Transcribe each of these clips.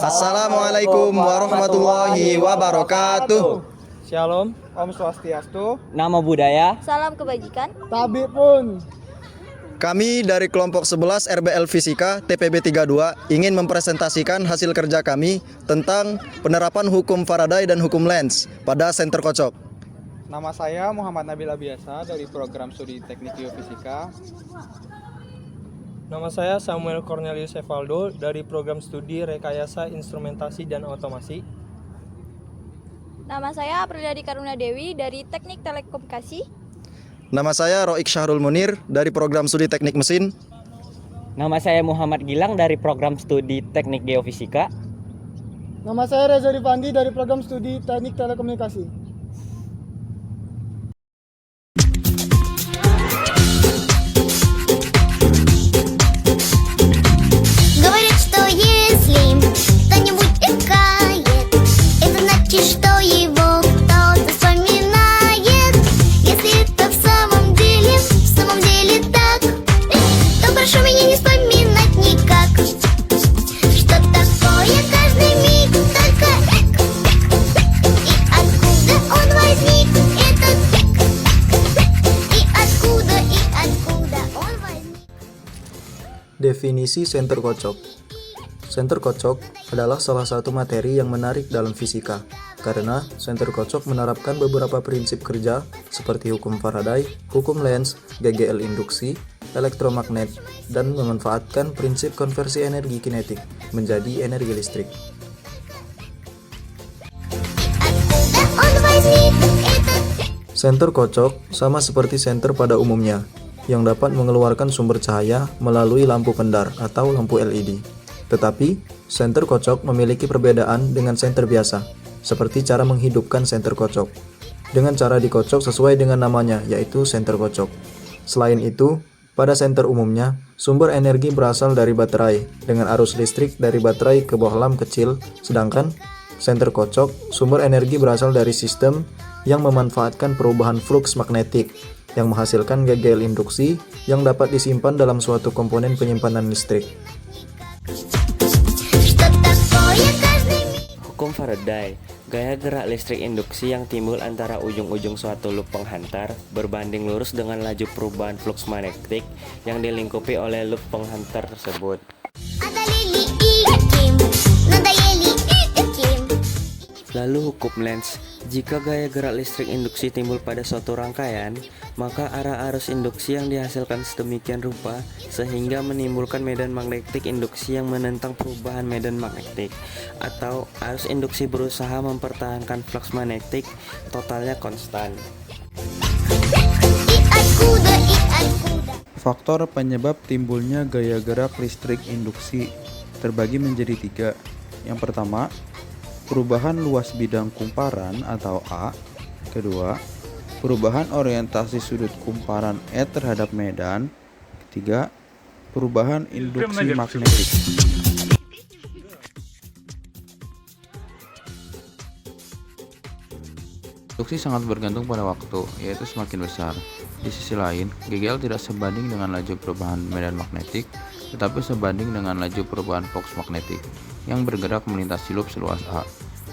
Assalamualaikum warahmatullahi wabarakatuh. Shalom, Om Swastiastu, nama budaya. Salam kebajikan. Tabi pun. Kami dari kelompok 11 RBL Fisika TPB 32 ingin mempresentasikan hasil kerja kami tentang penerapan hukum Faraday dan hukum Lenz pada senter kocok. Nama saya Muhammad Nabil Abiasa dari program studi Teknik Geofisika. Nama saya Samuel Cornelius Evaldo dari program studi Rekayasa Instrumentasi dan Otomasi. Nama saya Apriladi Karuna Dewi dari Teknik Telekomunikasi. Nama saya Roik Syahrul Munir dari program studi Teknik Mesin. Nama saya Muhammad Gilang dari program studi Teknik Geofisika. Nama saya Reza Rifandi dari program studi Teknik Telekomunikasi. Говорят, что если кто-нибудь икает, это значит, что его кто-то вспоминает. Если это в самом деле так, то прошу меня не вспоминать никак. Что такое каждый миг, только эк, и откуда он возник, этот и откуда он возник. Definisi senter kocok. Senter kocok adalah salah satu materi yang menarik dalam fisika, karena senter kocok menerapkan beberapa prinsip kerja seperti hukum Faraday, hukum Lenz, GGL induksi, elektromagnet, dan memanfaatkan prinsip konversi energi kinetik menjadi energi listrik. Senter kocok sama seperti senter pada umumnya, yang dapat mengeluarkan sumber cahaya melalui lampu pendar atau lampu LED. Tetapi, senter kocok memiliki perbedaan dengan senter biasa, seperti cara menghidupkan senter kocok, dengan cara dikocok sesuai dengan namanya, yaitu senter kocok. Selain itu, pada senter umumnya, sumber energi berasal dari baterai, dengan arus listrik dari baterai ke bohlam kecil, sedangkan senter kocok, sumber energi berasal dari sistem yang memanfaatkan perubahan fluks magnetik, yang menghasilkan GGL induksi yang dapat disimpan dalam suatu komponen penyimpanan listrik. Hukum Faraday, gaya gerak listrik induksi yang timbul antara ujung-ujung suatu loop penghantar berbanding lurus dengan laju perubahan fluks magnetik yang dilingkupi oleh loop penghantar tersebut. Lalu hukum Lenz, jika gaya gerak listrik induksi timbul pada suatu rangkaian, maka arah arus induksi yang dihasilkan sedemikian rupa sehingga menimbulkan medan magnetik induksi yang menentang perubahan medan magnetik, atau arus induksi berusaha mempertahankan flux magnetik totalnya konstan. Faktor penyebab timbulnya gaya gerak listrik induksi terbagi menjadi 3. Yang pertama, perubahan luas bidang kumparan atau A. Kedua, perubahan orientasi sudut kumparan E terhadap medan. Ketiga, perubahan induksi magnetik. Induksi sangat bergantung pada waktu, yaitu semakin besar. Di sisi lain, GGL tidak sebanding dengan laju perubahan medan magnetik, tetapi sebanding dengan laju perubahan flux magnetik yang bergerak melintasi loop seluas A.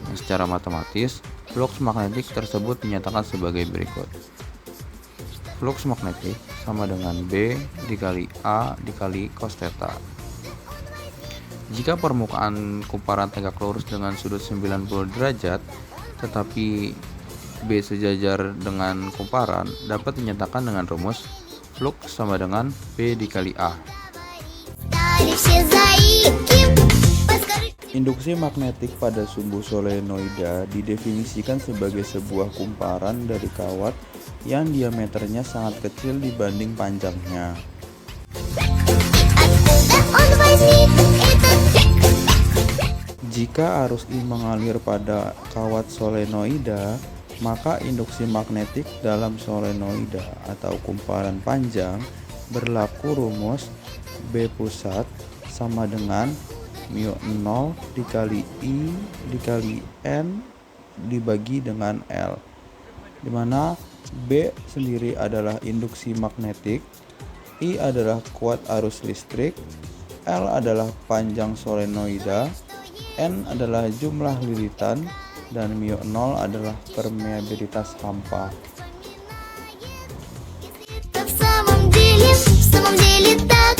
Yang secara matematis, flux magnetik tersebut dinyatakan sebagai berikut. Flux magnetik sama dengan B dikali A dikali cos theta. Jika permukaan kumparan tegak lurus dengan sudut 90 derajat, tetapi B sejajar dengan kumparan, dapat dinyatakan dengan rumus flux sama dengan B dikali A. Induksi magnetik pada sumbu solenoida didefinisikan sebagai sebuah kumparan dari kawat yang diameternya sangat kecil dibanding panjangnya. Jika arus I mengalir pada kawat solenoida, maka induksi magnetik dalam solenoida atau kumparan panjang berlaku rumus B pusat sama dengan μ0 dikali I dikali N dibagi dengan L, di mana B sendiri adalah induksi magnetik, I adalah kuat arus listrik, L adalah panjang solenoida, N adalah jumlah lilitan, dan μ0 adalah permeabilitas hampa. В самом деле так.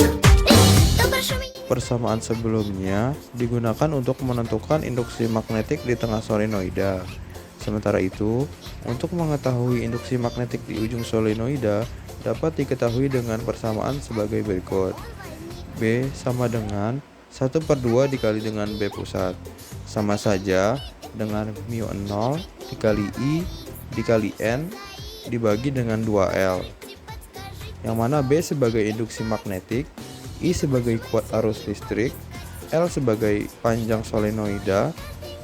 То прошу меня. Persamaan sebelumnya digunakan untuk menentukan induksi magnetik di tengah solenoida. Sementara itu, untuk mengetahui induksi magnetik di ujung solenoida dapat diketahui dengan persamaan sebagai berikut. B sama dengan 1/2 dikali dengan B pusat. Sama saja dengan μ0 dikali I dikali N dibagi dengan 2L. Yang mana B sebagai induksi magnetik, I sebagai kuat arus listrik, L sebagai panjang solenoida,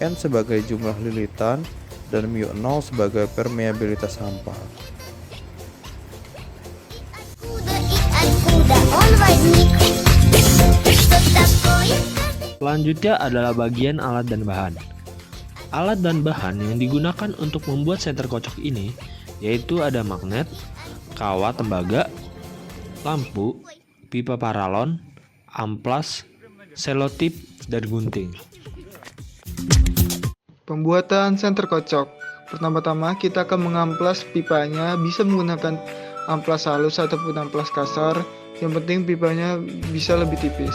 N sebagai jumlah lilitan, dan μ0 sebagai permeabilitas hampa. Откуда он возник? Что такое? Selanjutnya adalah bagian alat dan bahan. Alat dan bahan yang digunakan untuk membuat senter kocok ini yaitu ada magnet, kawat tembaga, lampu, pipa paralon, amplas, selotip, dan gunting. Pembuatan senter kocok. Pertama-tama kita akan mengamplas pipanya, bisa menggunakan amplas halus ataupun amplas kasar. Yang penting pipanya bisa lebih tipis.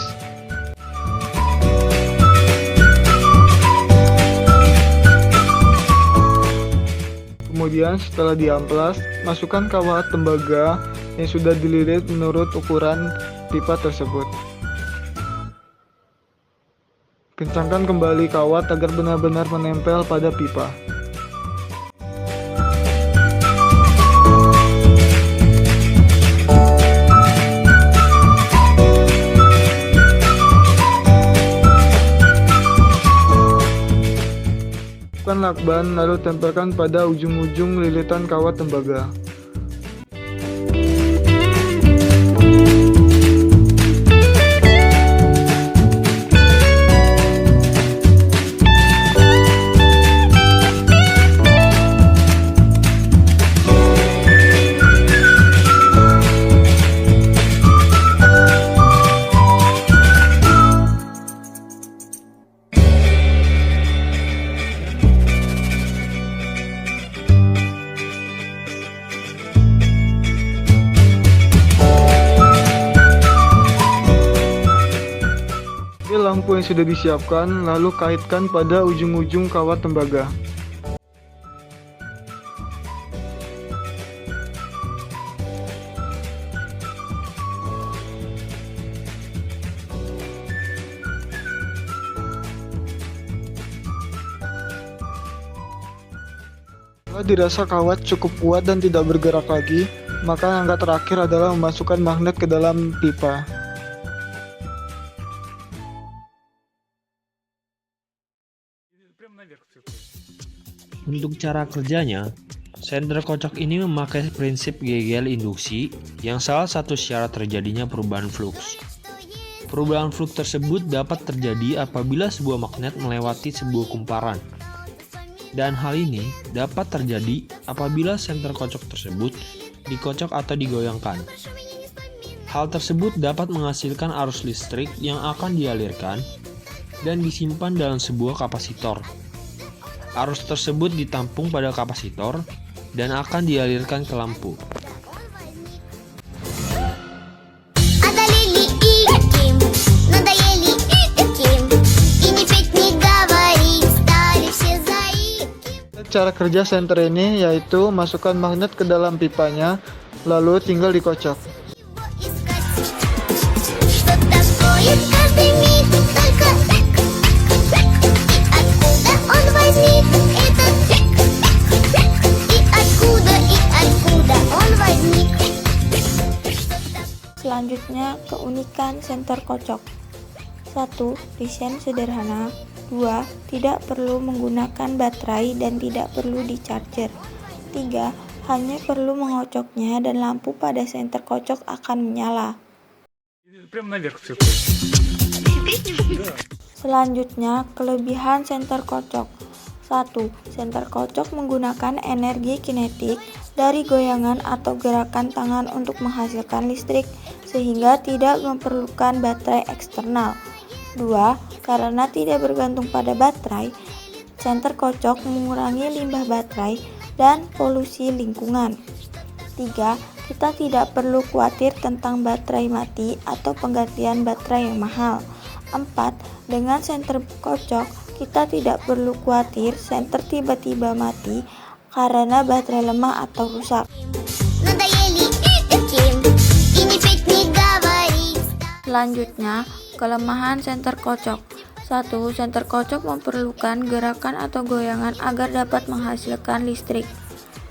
Kemudian setelah diamplas, masukkan kawat tembaga yang sudah dililit menurut ukuran pipa tersebut. Kencangkan kembali kawat agar benar-benar menempel pada pipa. Masukkan lakban lalu tempelkan pada ujung-ujung lilitan kawat tembaga. Lampu yang sudah disiapkan, lalu kaitkan pada ujung-ujung kawat tembaga. Kalau dirasa kawat cukup kuat dan tidak bergerak lagi, maka langkah terakhir adalah memasukkan magnet ke dalam pipa. Untuk cara kerjanya, senter kocok ini memakai prinsip GGL induksi yang salah satu syarat terjadinya perubahan fluks. Perubahan fluks tersebut dapat terjadi apabila sebuah magnet melewati sebuah kumparan. Dan hal ini dapat terjadi apabila senter kocok tersebut dikocok atau digoyangkan. Hal tersebut dapat menghasilkan arus listrik yang akan dialirkan dan disimpan dalam sebuah kapasitor. Arus tersebut ditampung pada kapasitor dan akan dialirkan ke lampu. Cara kerja senter ini yaitu masukkan magnet ke dalam pipanya, lalu tinggal dikocok. Selanjutnya, keunikan senter kocok. 1. Desain sederhana. 2. Tidak perlu menggunakan baterai dan tidak perlu di-charger. 3. Hanya perlu mengocoknya dan lampu pada senter kocok akan menyala. Selanjutnya, kelebihan senter kocok. 1. Senter kocok menggunakan energi kinetik dari goyangan atau gerakan tangan untuk menghasilkan listrik sehingga tidak memerlukan baterai eksternal. 2. Karena tidak bergantung pada baterai, senter kocok mengurangi limbah baterai dan polusi lingkungan. 3. Kita tidak perlu khawatir tentang baterai mati atau penggantian baterai yang mahal. 4. Dengan senter kocok, kita tidak perlu khawatir senter tiba-tiba mati karena baterai lemah atau rusak. Надоели этим и не петь, не говорить. Selanjutnya, kelemahan senter kocok. 1. Senter kocok memerlukan gerakan atau goyangan agar dapat menghasilkan listrik.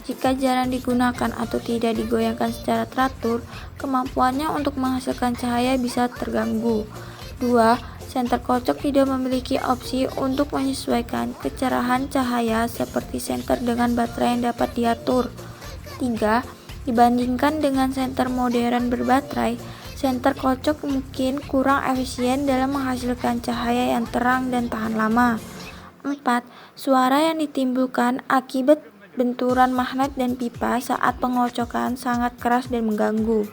Jika jarang digunakan atau tidak digoyangkan secara teratur, kemampuannya untuk menghasilkan cahaya bisa terganggu. 2. Senter kocok tidak memiliki opsi untuk menyesuaikan kecerahan cahaya seperti senter dengan baterai yang dapat diatur. 3. Dibandingkan dengan senter modern berbaterai, senter kocok mungkin kurang efisien dalam menghasilkan cahaya yang terang dan tahan lama. 4. Suara yang ditimbulkan akibat benturan magnet dan pipa saat pengocokan sangat keras dan mengganggu.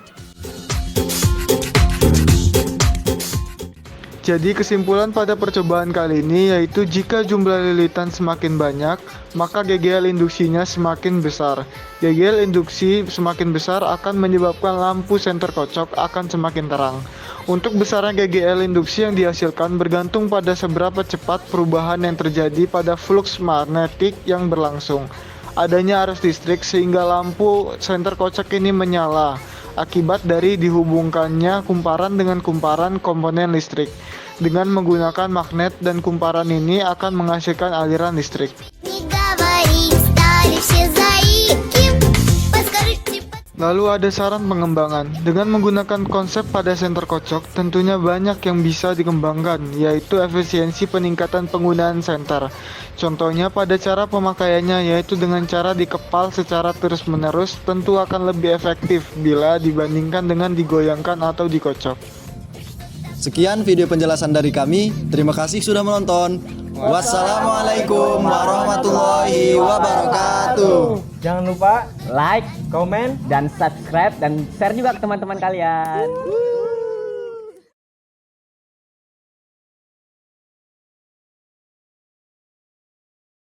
Jadi kesimpulan pada percobaan kali ini yaitu jika jumlah lilitan semakin banyak, maka GGL induksinya semakin besar. GGL induksi semakin besar akan menyebabkan lampu senter kocok akan semakin terang. Untuk besarnya GGL induksi yang dihasilkan bergantung pada seberapa cepat perubahan yang terjadi pada flux magnetik yang berlangsung. Adanya arus listrik sehingga lampu senter kocok ini menyala akibat dari dihubungkannya kumparan dengan kumparan komponen listrik. Dengan menggunakan magnet dan kumparan ini akan menghasilkan aliran listrik. Не говорить, стали все заики. Подскажите, Lalu ada saran pengembangan. Dengan menggunakan konsep pada senter kocok, tentunya banyak yang bisa dikembangkan, yaitu efisiensi peningkatan penggunaan senter. Contohnya pada cara pemakaiannya, yaitu dengan cara dikepal secara terus-menerus, tentu akan lebih efektif bila dibandingkan dengan digoyangkan atau dikocok. Sekian video penjelasan dari kami. Terima kasih sudah menonton. Wassalamualaikum warahmatullahi wabarakatuh. Jangan lupa like, komen, dan subscribe dan share juga ke teman-teman kalian.